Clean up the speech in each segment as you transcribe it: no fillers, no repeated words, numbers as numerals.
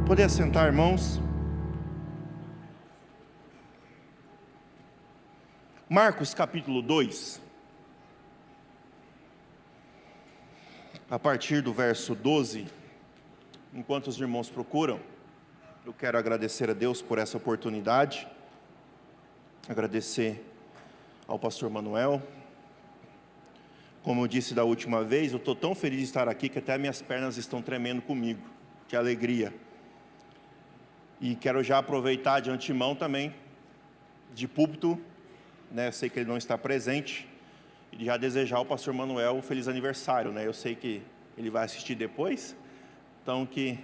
Poder assentar, irmãos. Marcos capítulo 2, a partir do verso 12, enquanto os irmãos procuram, eu quero agradecer a Deus por essa oportunidade, agradecer ao pastor Manuel. Como eu disse da última vez, eu estou tão feliz de estar aqui que até minhas pernas estão tremendo comigo, que alegria. E quero já aproveitar de antemão também, de púlpito, né, eu sei que ele não está presente, e já desejar ao pastor Manuel um feliz aniversário, né, eu sei que ele vai assistir depois, então que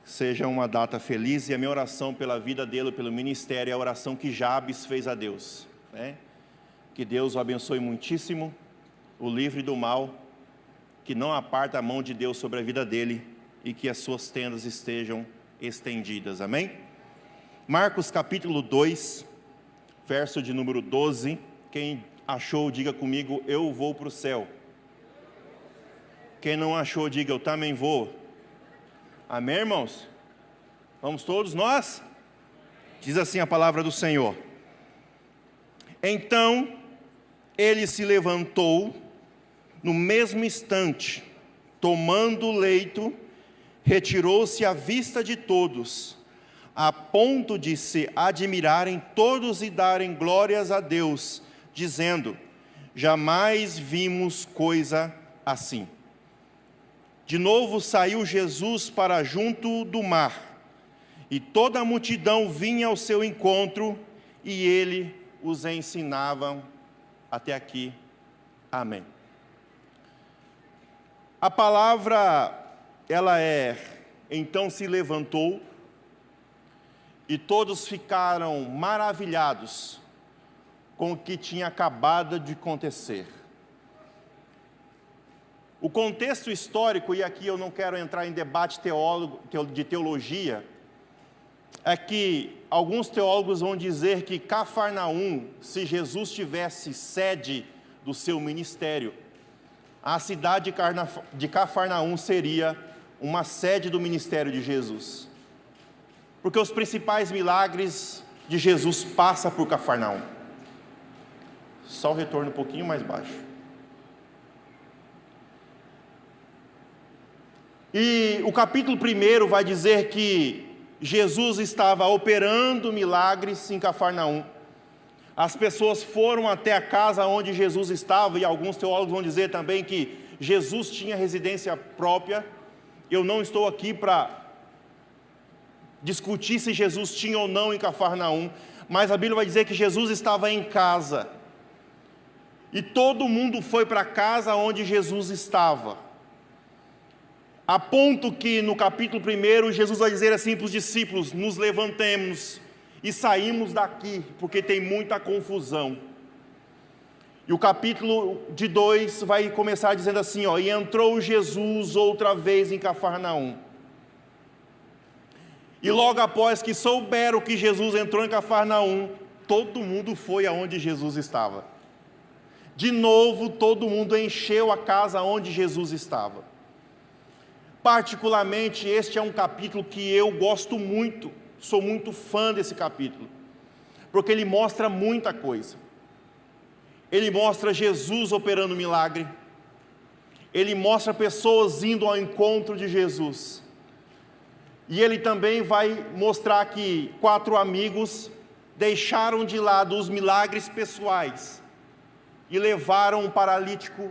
seja uma data feliz, e a minha oração pela vida dele, pelo ministério, é a oração que Jabes fez a Deus, né, que Deus o abençoe muitíssimo, o livre do mal, que não aparta a mão de Deus sobre a vida dele, e que as suas tendas estejam estendidas, amém? Marcos capítulo 2, verso de número 12, quem achou, diga comigo, eu vou para o céu. Quem não achou, diga, eu também vou. Amém, irmãos? Vamos todos nós? Diz assim a palavra do Senhor. Então, ele se levantou, no mesmo instante, tomando o leito, retirou-se à vista de todos, a ponto de se admirarem todos e darem glórias a Deus, dizendo, jamais vimos coisa assim. De novo saiu Jesus para junto do mar, e toda a multidão vinha ao seu encontro, e ele os ensinava. Até aqui, amém. A palavra, ela é, então se levantou, e todos ficaram maravilhados com o que tinha acabado de acontecer. O contexto histórico, e aqui eu não quero entrar em debate de teologia, é que alguns teólogos vão dizer que Cafarnaum, se Jesus tivesse sede do seu ministério, a cidade de Cafarnaum seria uma sede do ministério de Jesus. Porque os principais milagres de Jesus passam por Cafarnaum. Só o retorno um pouquinho mais baixo. E o capítulo 1 vai dizer que Jesus estava operando milagres em Cafarnaum. As pessoas foram até a casa onde Jesus estava, e alguns teólogos vão dizer também que Jesus tinha residência própria. Eu não estou aqui para discutir se Jesus tinha ou não em Cafarnaum, mas a Bíblia vai dizer que Jesus estava em casa, e todo mundo foi para a casa onde Jesus estava, a ponto que no capítulo 1, Jesus vai dizer assim para os discípulos, nos levantemos e saímos daqui, porque tem muita confusão. E o capítulo de 2 vai começar dizendo assim, ó, e entrou Jesus outra vez em Cafarnaum. E logo após que souberam que Jesus entrou em Cafarnaum, todo mundo foi aonde Jesus estava. De novo, todo mundo encheu a casa onde Jesus estava. Particularmente, este é um capítulo que eu gosto muito, sou muito fã desse capítulo, porque ele mostra muita coisa. Ele mostra Jesus operando milagre, ele mostra pessoas indo ao encontro de Jesus, e ele também vai mostrar que 4 amigos deixaram de lado os milagres pessoais e levaram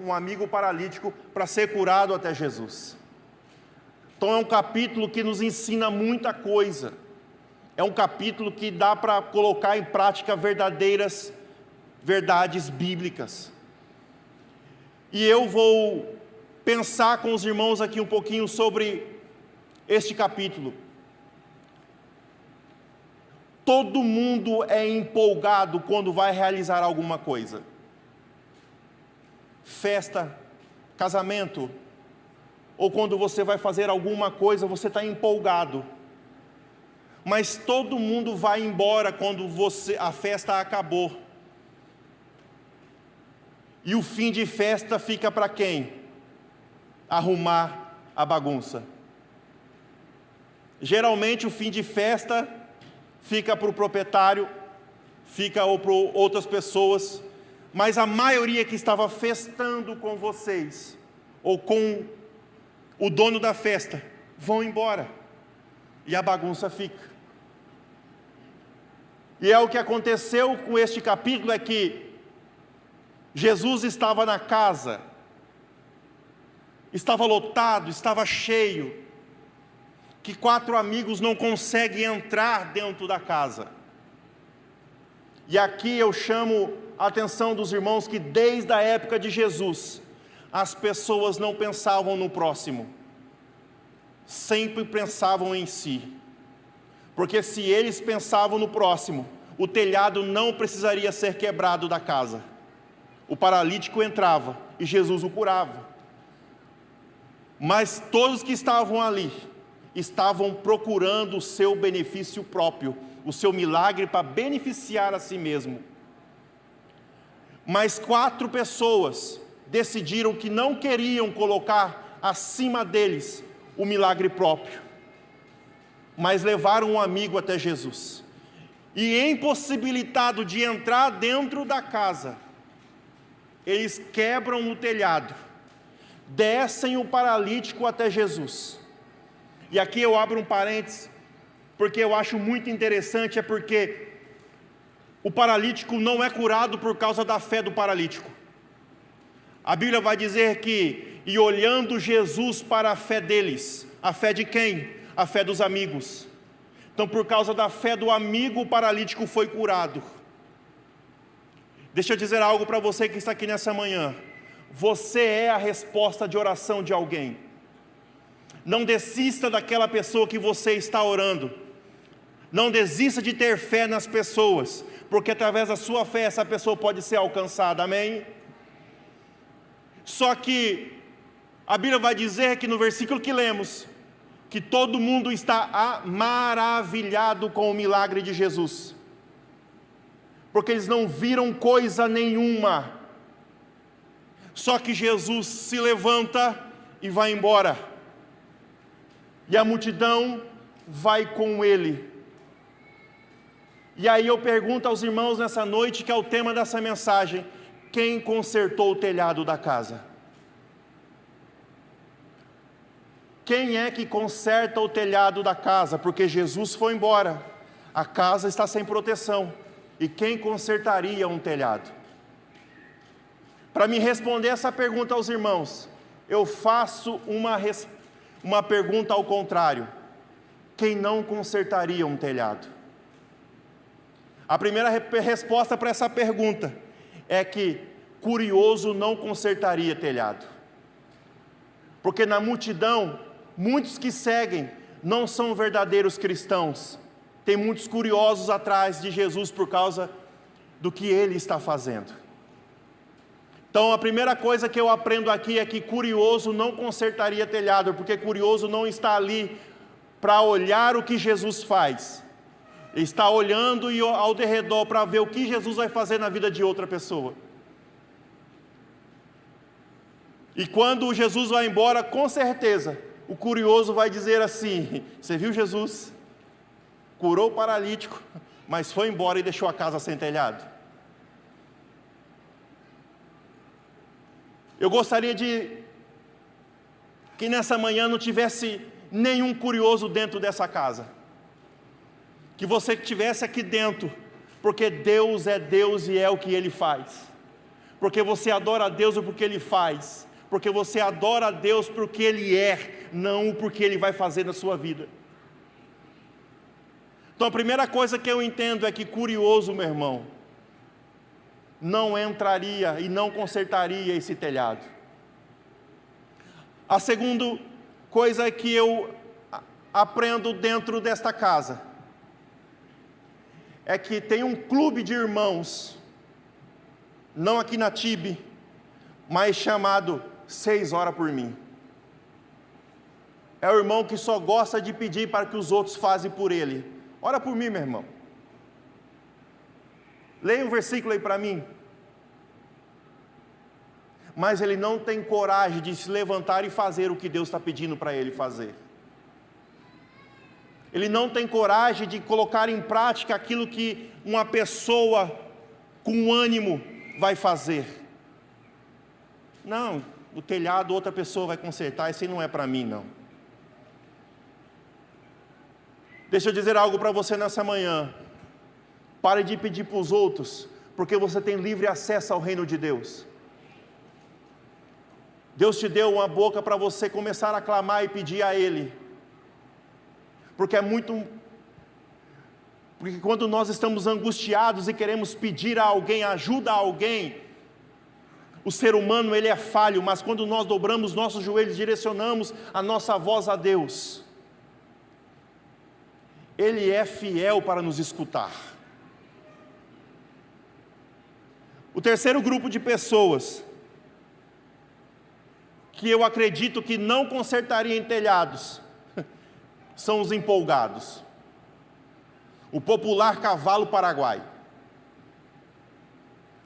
um amigo paralítico, para ser curado até Jesus. Então é um capítulo que nos ensina muita coisa, é um capítulo que dá para colocar em prática verdadeiras verdades bíblicas. E eu vou pensar com os irmãos aqui um pouquinho sobre este capítulo. Todo mundo é empolgado quando vai realizar alguma coisa. Festa, casamento, ou quando você vai fazer alguma coisa, você está empolgado. Mas todo mundo vai embora quando a festa acabou. E o fim de festa fica para quem? Arrumar a bagunça. Geralmente o fim de festa fica para o proprietário, fica ou para outras pessoas, mas a maioria que estava festando com vocês, ou com o dono da festa, vão embora, e a bagunça fica. E é o que aconteceu com este capítulo, é que Jesus estava na casa, estava lotado, estava cheio, que 4 amigos não conseguem entrar dentro da casa. E aqui eu chamo a atenção dos irmãos que desde a época de Jesus, as pessoas não pensavam no próximo, sempre pensavam em si. Porque se eles pensavam no próximo, o telhado não precisaria ser quebrado da casa. O paralítico entrava e Jesus o curava. Mas todos que estavam ali, estavam procurando o seu benefício próprio, o seu milagre para beneficiar a si mesmo. Mas 4 pessoas decidiram que não queriam colocar acima deles o milagre próprio, mas levaram um amigo até Jesus. E impossibilitado de entrar dentro da casa, eles quebram o telhado, descem o paralítico até Jesus. E aqui eu abro um parênteses, porque eu acho muito interessante, é porque o paralítico não é curado por causa da fé do paralítico. A Bíblia vai dizer que, e olhando Jesus para a fé deles, a fé de quem? A fé dos amigos. Então, por causa da fé do amigo, o paralítico foi curado. Deixa eu dizer algo para você que está aqui nessa manhã. Você é a resposta de oração de alguém. Não desista daquela pessoa que você está orando. Não desista de ter fé nas pessoas, porque através da sua fé essa pessoa pode ser alcançada, amém? Só que a Bíblia vai dizer que no versículo que lemos, que todo mundo está maravilhado com o milagre de Jesus, porque eles não viram coisa nenhuma. Só que Jesus se levanta e vai embora, e a multidão vai com ele. E aí eu pergunto aos irmãos nessa noite, que é o tema dessa mensagem: quem consertou o telhado da casa? Quem é que conserta o telhado da casa? Porque Jesus foi embora, a casa está sem proteção, e quem consertaria um telhado? Para me responder essa pergunta aos irmãos, eu faço uma pergunta ao contrário: quem não consertaria um telhado? A primeira resposta para essa pergunta é que curioso não consertaria telhado, porque na multidão, muitos que seguem não são verdadeiros cristãos, tem muitos curiosos atrás de Jesus por causa do que ele está fazendo. Então a primeira coisa que eu aprendo aqui é que curioso não consertaria telhado, porque curioso não está ali para olhar o que Jesus faz, ele está olhando ao derredor para ver o que Jesus vai fazer na vida de outra pessoa. E quando Jesus vai embora, com certeza o curioso vai dizer assim: você viu Jesus? Curou o paralítico, mas foi embora e deixou a casa sem telhado. Eu gostaria que nessa manhã não tivesse nenhum curioso dentro dessa casa, que você estivesse aqui dentro, porque Deus é Deus e é o que Ele faz, porque você adora a Deus porque Ele faz, porque você adora a Deus porque Ele é, não porque Ele vai fazer na sua vida. Então a primeira coisa que eu entendo é que curioso, meu irmão, não entraria e não consertaria esse telhado. A segunda coisa que eu aprendo dentro desta casa é que tem um clube de irmãos, não aqui na TIB, mas chamado 6 horas por mim. É o irmão que só gosta de pedir para que os outros façam por ele. Ora por mim, meu irmão. Leia um versículo aí para mim. Mas ele não tem coragem de se levantar e fazer o que Deus está pedindo para ele fazer. ele não tem coragem de colocar em prática aquilo que uma pessoa com ânimo vai fazer. Não, o telhado outra pessoa vai consertar, isso aí não é para mim não. Deixa eu dizer algo para você nessa manhã. Pare de pedir para os outros, porque você tem livre acesso ao reino de Deus. Deus te deu uma boca para você começar a clamar e pedir a Ele. Porque quando nós estamos angustiados e queremos pedir a alguém, ajuda a alguém, o ser humano ele é falho, mas quando nós dobramos nossos joelhos, direcionamos a nossa voz a Deus, Ele é fiel para nos escutar. O terceiro grupo de pessoas que eu acredito que não consertaria em telhados são os empolgados. O popular cavalo paraguai.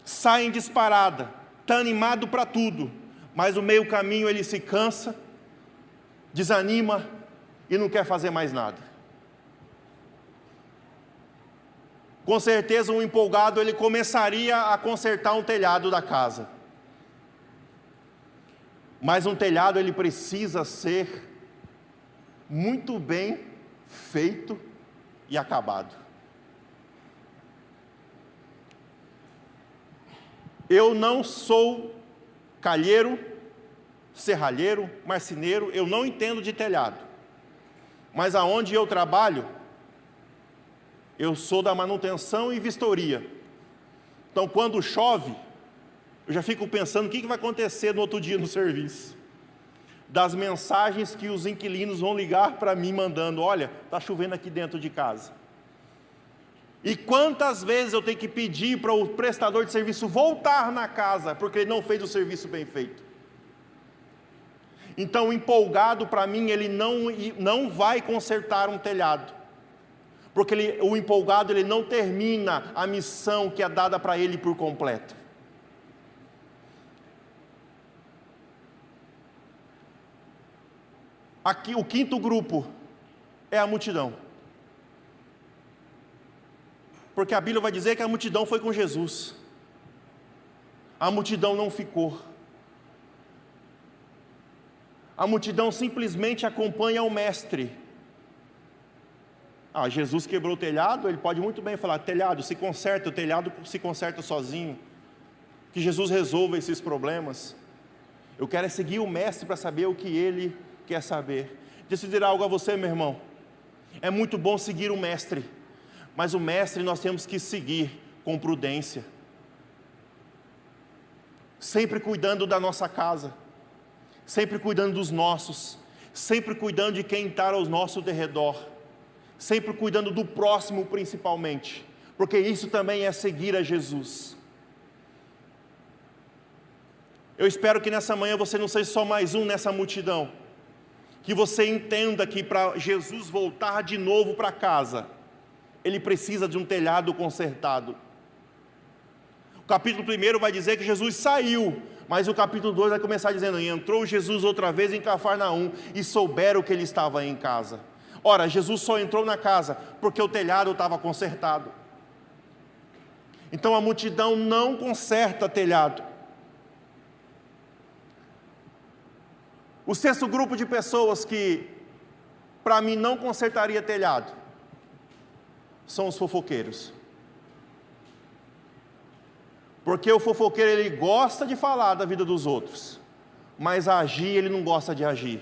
Sai em disparada, está animado para tudo, mas no meio caminho ele se cansa, desanima e não quer fazer mais nada. Com certeza um empolgado ele começaria a consertar um telhado da casa. Mas um telhado ele precisa ser muito bem feito e acabado. Eu não sou calheiro, serralheiro, marceneiro, eu não entendo de telhado. Mas aonde eu trabalho, eu sou da manutenção e vistoria. Então quando chove, eu já fico pensando o que vai acontecer no outro dia no serviço. Das mensagens que os inquilinos vão ligar para mim mandando, olha, está chovendo aqui dentro de casa. E quantas vezes eu tenho que pedir para o prestador de serviço voltar na casa, porque ele não fez o serviço bem feito. Então o empolgado para mim, ele não vai consertar um telhado. Porque o empolgado ele não termina a missão que é dada para ele por completo. Aqui o quinto grupo é a multidão. Porque a Bíblia vai dizer que a multidão foi com Jesus. A multidão não ficou. A multidão simplesmente acompanha o mestre. Jesus quebrou o telhado, ele pode muito bem falar, telhado se conserta, o telhado se conserta sozinho. Que Jesus resolva esses problemas. Eu quero é seguir o mestre para saber o que ele quer saber. Deixa eu dizer algo a você, meu irmão. É muito bom seguir o mestre, mas o mestre nós temos que seguir com prudência. Sempre cuidando da nossa casa, sempre cuidando dos nossos, sempre cuidando de quem está ao nosso derredor, sempre cuidando do próximo principalmente, porque isso também é seguir a Jesus. Eu espero que nessa manhã você não seja só mais um nessa multidão, que você entenda que para Jesus voltar de novo para casa, Ele precisa de um telhado consertado. O capítulo 1 vai dizer que Jesus saiu, mas o capítulo 2 vai começar dizendo, e entrou Jesus outra vez em Cafarnaum, e souberam que ele estava em casa. Ora, Jesus só entrou na casa, porque o telhado estava consertado. Então a multidão não conserta telhado. O sexto grupo de pessoas que, para mim, não consertaria telhado, são os fofoqueiros. Porque o fofoqueiro, ele gosta de falar da vida dos outros, mas agir, ele não gosta de agir.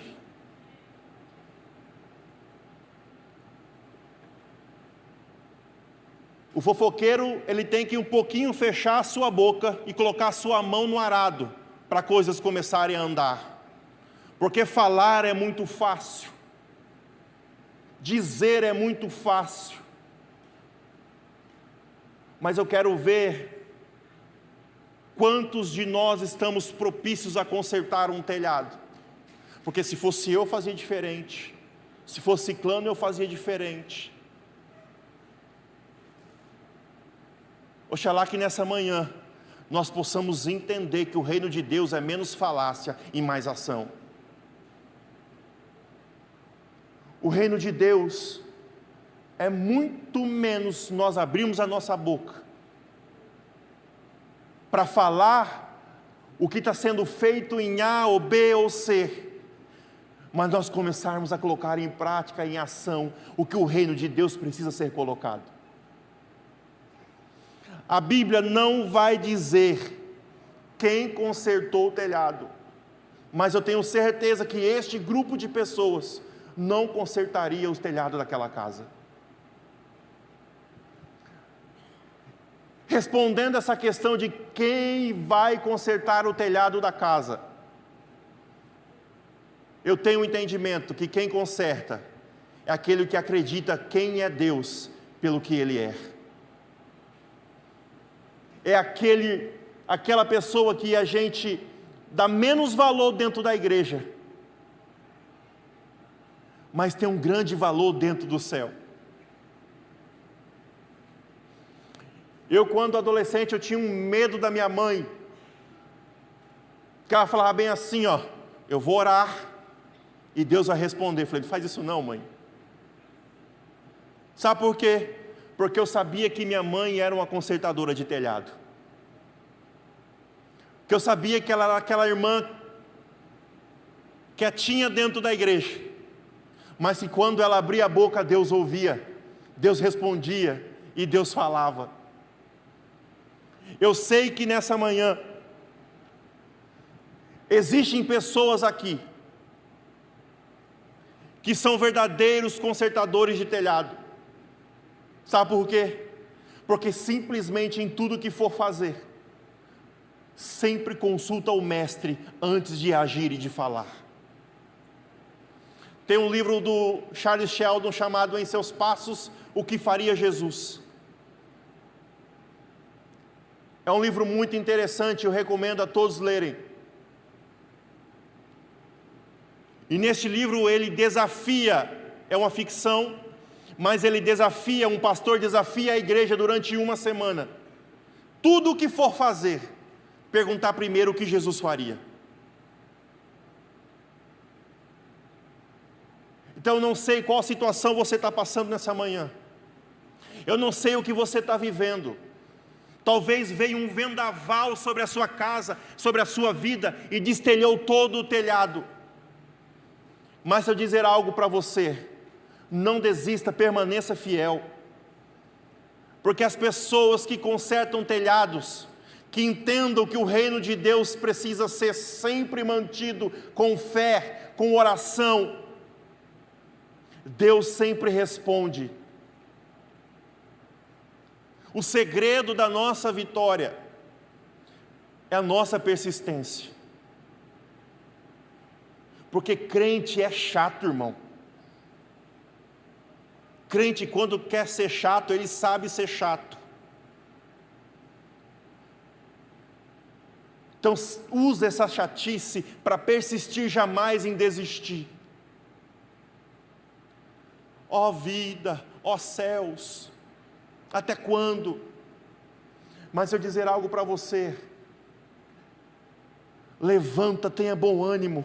O fofoqueiro, ele tem que um pouquinho fechar a sua boca e colocar a sua mão no arado, para coisas começarem a andar. Porque falar é muito fácil, dizer é muito fácil, mas eu quero ver quantos de nós estamos propícios a consertar um telhado, porque se fosse eu fazia diferente, se fosse ciclano eu fazia diferente. Oxalá que nessa manhã nós possamos entender que o reino de Deus é menos falácia e mais ação. O reino de Deus é muito menos nós abrirmos a nossa boca para falar o que está sendo feito em A ou B ou C, mas nós começarmos a colocar em prática, em ação, o que o reino de Deus precisa ser colocado. A Bíblia não vai dizer quem consertou o telhado, mas eu tenho certeza que este grupo de pessoas não consertaria os telhados daquela casa. Respondendo essa questão de quem vai consertar o telhado da casa, eu tenho um entendimento que quem conserta é aquele que acredita quem é Deus pelo que Ele é. É aquela pessoa que a gente dá menos valor dentro da igreja, mas tem um grande valor dentro do céu. Eu, quando adolescente, eu tinha um medo da minha mãe, que ela falava bem assim, ó, eu vou orar, e Deus vai responder. Eu falei, não faz isso não, mãe. Sabe por quê? Porque eu sabia que minha mãe era uma consertadora de telhado. Que eu sabia que ela era aquela irmã quietinha dentro da igreja, mas que quando ela abria a boca, Deus ouvia, Deus respondia e Deus falava. Eu sei que nessa manhã existem pessoas aqui que são verdadeiros consertadores de telhado. Sabe por quê? Porque simplesmente em tudo que for fazer, sempre consulta o mestre antes de agir e de falar. Tem um livro do Charles Sheldon chamado Em Seus Passos, O que Faria Jesus. É um livro muito interessante, eu recomendo a todos lerem. E neste livro ele desafia, é uma ficção, mas ele desafia, um pastor desafia a igreja durante uma semana. Tudo o que for fazer, perguntar primeiro o que Jesus faria. Então eu não sei qual situação você está passando nessa manhã. Eu não sei o que você está vivendo. Talvez veio um vendaval sobre a sua casa, sobre a sua vida, e destelhou todo o telhado. Mas se eu dizer algo para você, não desista, permaneça fiel. Porque as pessoas que consertam telhados, que entendam que o reino de Deus precisa ser sempre mantido com fé, com oração, Deus sempre responde. O segredo da nossa vitória é a nossa persistência. Porque crente é chato, irmão. Crente, quando quer ser chato, ele sabe ser chato. Então, usa essa chatice para persistir jamais em desistir. Ó vida, ó céus, até quando? Mas eu dizer algo para você, levanta, tenha bom ânimo,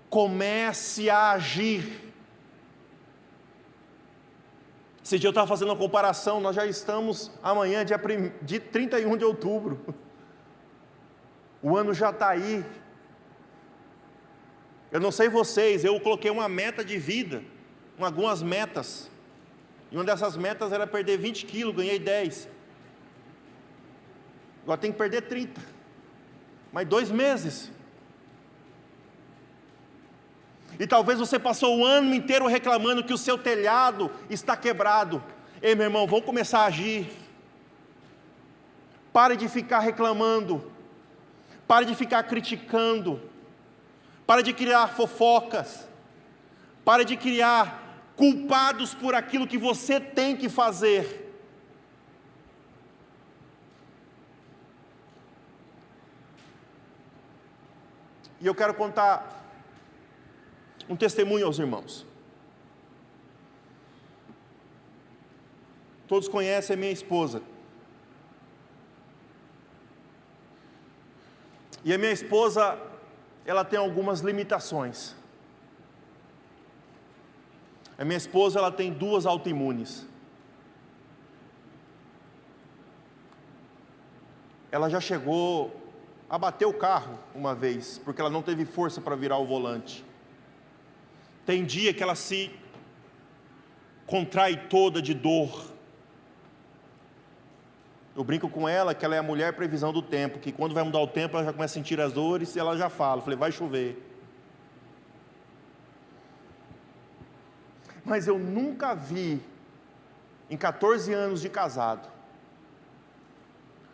comece a agir. Esse dia eu estava fazendo uma comparação, nós já estamos amanhã, dia 31 de outubro, o ano já está aí. Eu não sei vocês, eu coloquei uma meta de vida, algumas metas, e uma dessas metas era perder 20 quilos, ganhei 10, agora tem que perder 30, mais 2 meses, e talvez você passou o ano inteiro reclamando que o seu telhado está quebrado. Ei, meu irmão, vamos começar a agir. Pare de ficar reclamando, pare de ficar criticando, pare de criar fofocas, pare de criar culpados por aquilo que você tem que fazer. E eu quero contar um testemunho aos irmãos. Todos conhecem a minha esposa. E a minha esposa, ela tem algumas limitações. A minha esposa, ela tem 2 autoimunes. Ela já chegou a bater o carro uma vez, porque ela não teve força para virar o volante. Tem dia que ela se contrai toda de dor. Eu brinco com ela que ela é a mulher previsão do tempo, que quando vai mudar o tempo ela já começa a sentir as dores e ela já fala, falei, vai chover. Mas eu nunca vi, em 14 anos de casado,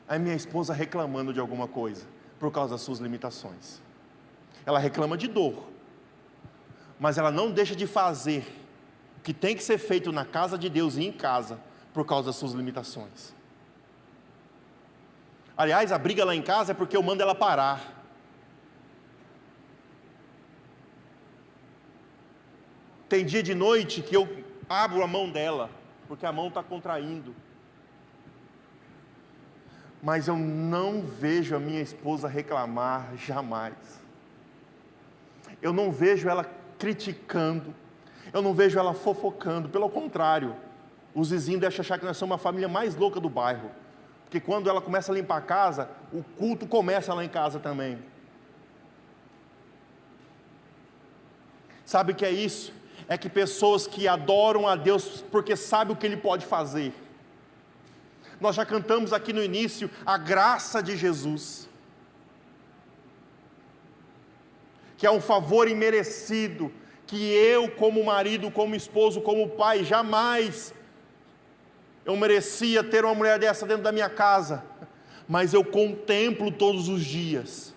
a minha esposa reclamando de alguma coisa, por causa das suas limitações. Ela reclama de dor, mas ela não deixa de fazer o que tem que ser feito na casa de Deus e em casa, por causa das suas limitações. Aliás, a briga lá em casa é porque eu mando ela parar. Tem dia de noite que eu abro a mão dela, porque a mão está contraindo. Mas eu não vejo a minha esposa reclamar jamais. Eu não vejo ela criticando. Eu não vejo ela fofocando. Pelo contrário, os vizinhos devem achar que nós somos a família mais louca do bairro. Porque quando ela começa a limpar a casa, o culto começa lá em casa também. Sabe o que é isso? É que pessoas que adoram a Deus porque sabem o que Ele pode fazer. Nós já cantamos aqui no início a graça de Jesus, que é um favor imerecido, que eu como marido, como esposo, como pai, jamais eu merecia ter uma mulher dessa dentro da minha casa, mas eu contemplo todos os dias.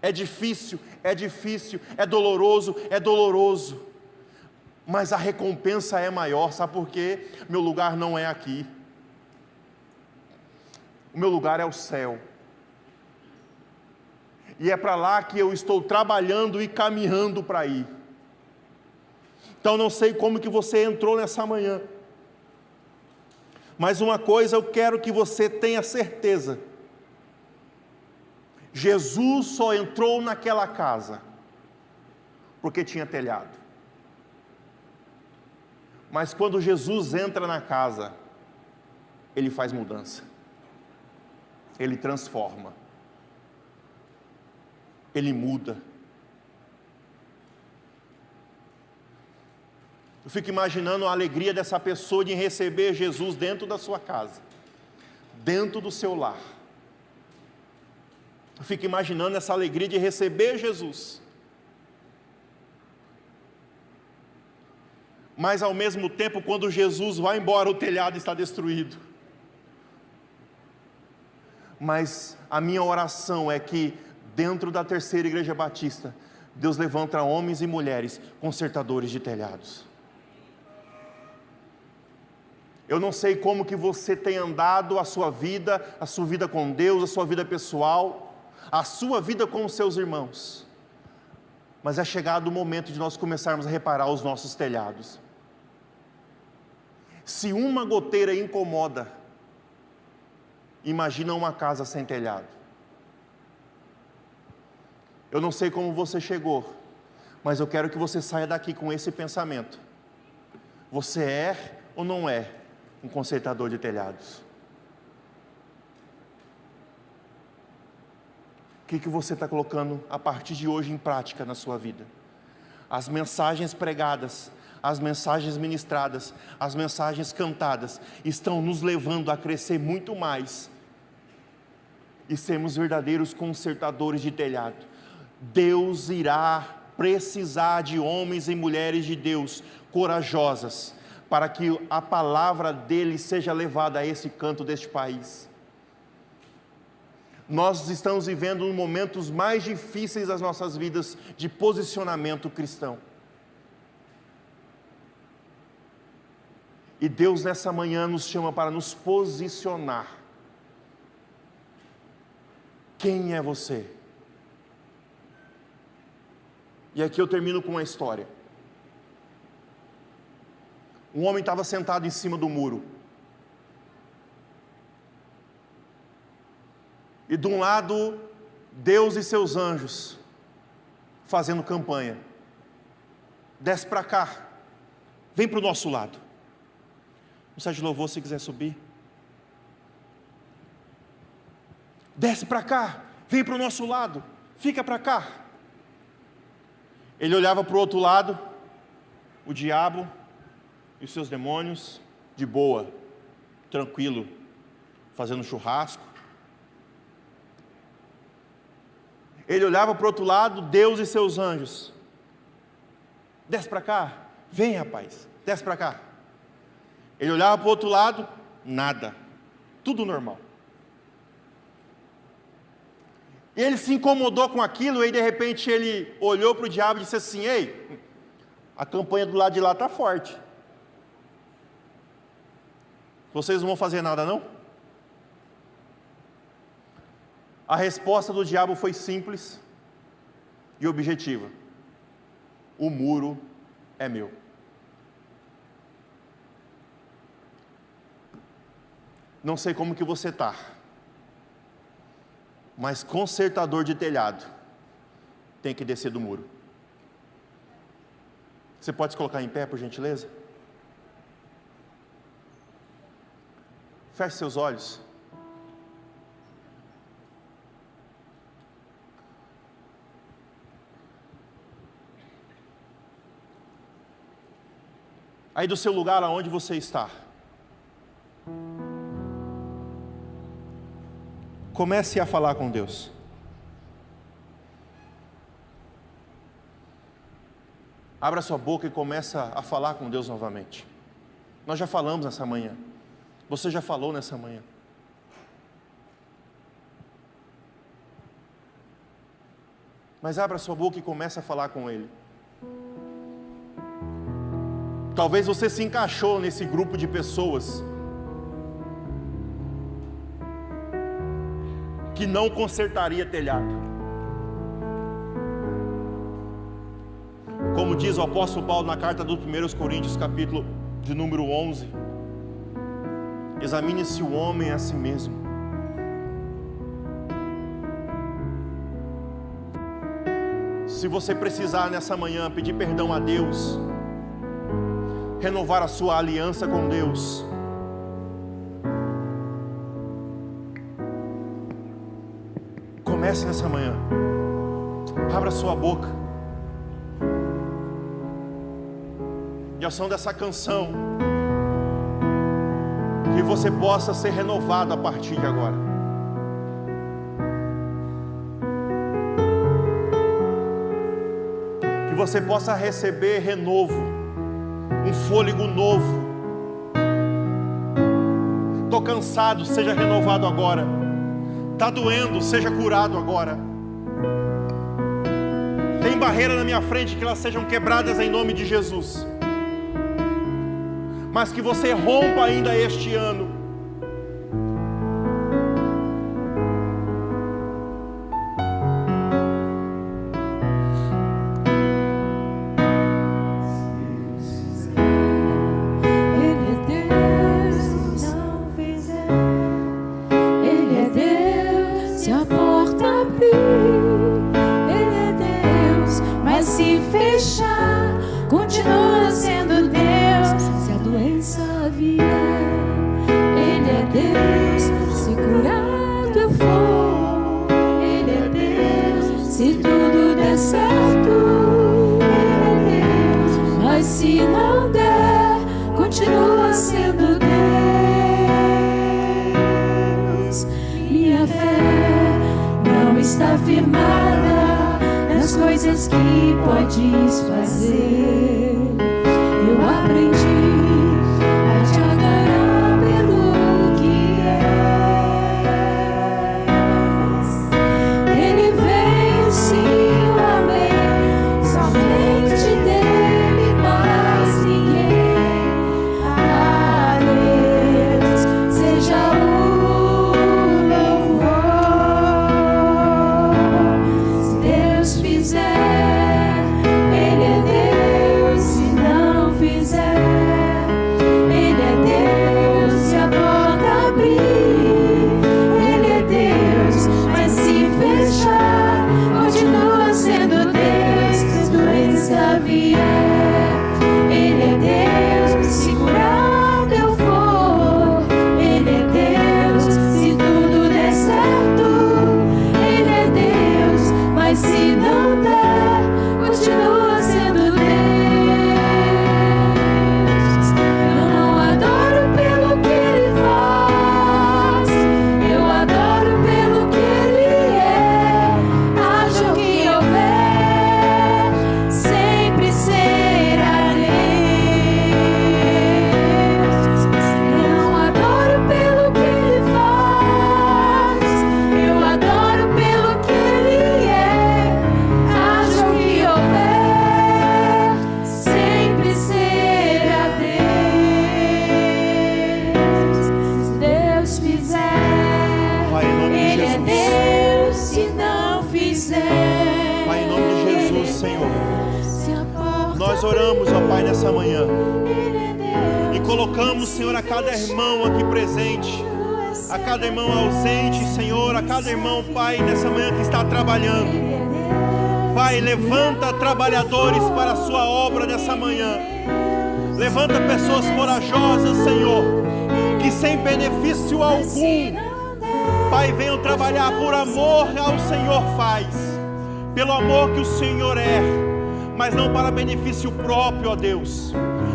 É difícil, é doloroso, mas a recompensa é maior, sabe por quê? Meu lugar não é aqui. O meu lugar é o céu. E é para lá que eu estou trabalhando e caminhando para ir. Então não sei como que você entrou nessa manhã. Mas uma coisa eu quero que você tenha certeza. Jesus só entrou naquela casa porque tinha telhado. Mas quando Jesus entra na casa, Ele faz mudança. Ele transforma, Ele muda. Eu fico imaginando a alegria dessa pessoa de receber Jesus dentro da sua casa, dentro do seu lar. Eu fico imaginando essa alegria de receber Jesus, mas ao mesmo tempo, quando Jesus vai embora, o telhado está destruído. Mas a minha oração é que dentro da Terceira Igreja Batista, Deus levanta homens e mulheres consertadores de telhados. Eu não sei como que você tem andado a sua vida com Deus, a sua vida pessoal, a sua vida com os seus irmãos, mas é chegado o momento de nós começarmos a reparar os nossos telhados. Se uma goteira incomoda, imagina uma casa sem telhado. Eu não sei como você chegou, mas eu quero que você saia daqui com esse pensamento. Você é ou não é um consertador de telhados? O que você está colocando a partir de hoje em prática na sua vida? As mensagens pregadas, as mensagens ministradas, as mensagens cantadas estão nos levando a crescer muito mais e sermos verdadeiros consertadores de telhado. Deus irá precisar de homens e mulheres de Deus corajosas para que a palavra dele seja levada a esse canto deste país. Nós estamos vivendo um momentos mais difíceis das nossas vidas de posicionamento cristão. E Deus nessa manhã nos chama para nos posicionar. Quem é você? E aqui eu termino com uma história. Um homem estava sentado em cima do muro. E de um lado, Deus e seus anjos fazendo campanha. Desce para cá, vem para o nosso lado. No site de louvor, se quiser subir. Desce para cá, vem para o nosso lado, fica para cá. Ele olhava para o outro lado, o diabo e os seus demônios, de boa, tranquilo, fazendo churrasco. Ele olhava para o outro lado, Deus e seus anjos. Desce para cá, vem rapaz, desce para cá. Ele olhava para o outro lado, nada, tudo normal. E ele se incomodou com aquilo, e de repente ele olhou para o diabo e disse assim: ei, a campanha do lado de lá está forte. Vocês não vão fazer nada não? A resposta do diabo foi simples e objetiva: o muro é meu. Não sei como que você está, mas consertador de telhado tem que descer do muro. Você pode se colocar em pé, por gentileza? Feche seus olhos. Aí do seu lugar aonde você está, comece a falar com Deus. Abra sua boca e começa a falar com Deus novamente. Nós já falamos nessa manhã. Você já falou nessa manhã. Mas abra sua boca e comece a falar com Ele. Talvez você se encaixou nesse grupo de pessoas que não consertaria telhado. Como diz o apóstolo Paulo na carta dos 1 Coríntios, capítulo de número 11, examine-se o homem a si mesmo. Se você precisar nessa manhã pedir perdão a Deus, renovar a sua aliança com Deus, comece nessa manhã. Abra sua boca. E ao som dessa canção, que você possa ser renovado a partir de agora. Que você possa receber renovo, um fôlego novo. Estou cansado, seja renovado agora. Está doendo, seja curado agora. Tem barreira na minha frente, que elas sejam quebradas em nome de Jesus. Mas que você rompa ainda este ano. Ele é Deus e não nós oramos, ó Pai, nessa manhã. E colocamos, Senhor, a cada irmão aqui presente, a cada irmão ausente, Senhor, a cada irmão, Pai, nessa manhã que está trabalhando. Pai, levanta trabalhadores para a sua obra nessa manhã. Levanta pessoas corajosas, Senhor, que sem benefício algum, Pai, venham trabalhar por amor ao Senhor faz, pelo amor que o Senhor é, mas não para benefício próprio, ó Deus.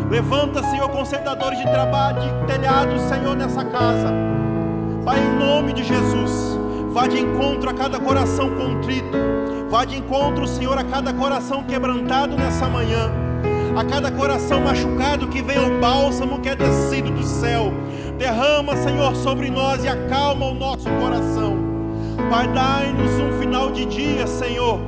Levanta, Senhor, consertadores de trabalho, de telhado, Senhor, nessa casa. Pai, em nome de Jesus, vá de encontro a cada coração contrito. Vá de encontro, Senhor, a cada coração quebrantado nessa manhã. A cada coração machucado, que venha o bálsamo que é descido do céu. Derrama, Senhor, sobre nós e acalma o nosso coração. Pai, dai-nos um final de dia, Senhor,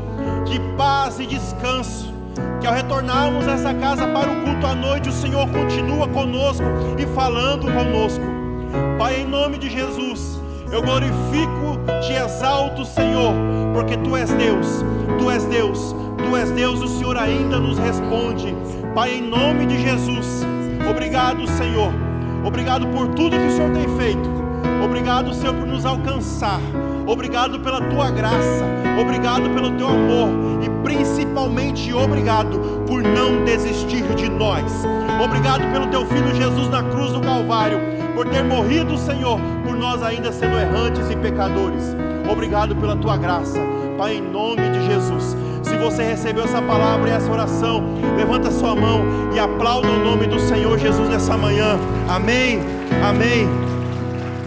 de paz e descanso. Que ao retornarmos a essa casa para o culto à noite, o Senhor continua conosco e falando conosco. Pai, em nome de Jesus, eu glorifico, te exalto, Senhor, porque Tu és Deus, Tu és Deus, Tu és Deus, o Senhor ainda nos responde. Pai, em nome de Jesus, obrigado, Senhor, obrigado por tudo que o Senhor tem feito, obrigado, Senhor, por nos alcançar, obrigado pela Tua graça, obrigado pelo Teu amor e principalmente obrigado por não desistir de nós. Obrigado pelo Teu Filho Jesus na cruz do Calvário, por ter morrido, Senhor, por nós ainda sendo errantes e pecadores. Obrigado pela Tua graça, Pai, em nome de Jesus. Se você recebeu essa palavra e essa oração, levanta sua mão e aplauda o nome do Senhor Jesus nessa manhã. Amém, amém.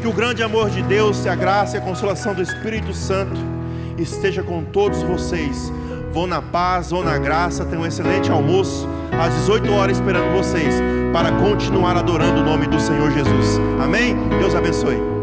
Que o grande amor de Deus, a graça e a consolação do Espírito Santo esteja com todos vocês. Vão na paz, vão na graça. Tenham um excelente almoço às 18 horas esperando vocês para continuar adorando o nome do Senhor Jesus. Amém? Deus abençoe.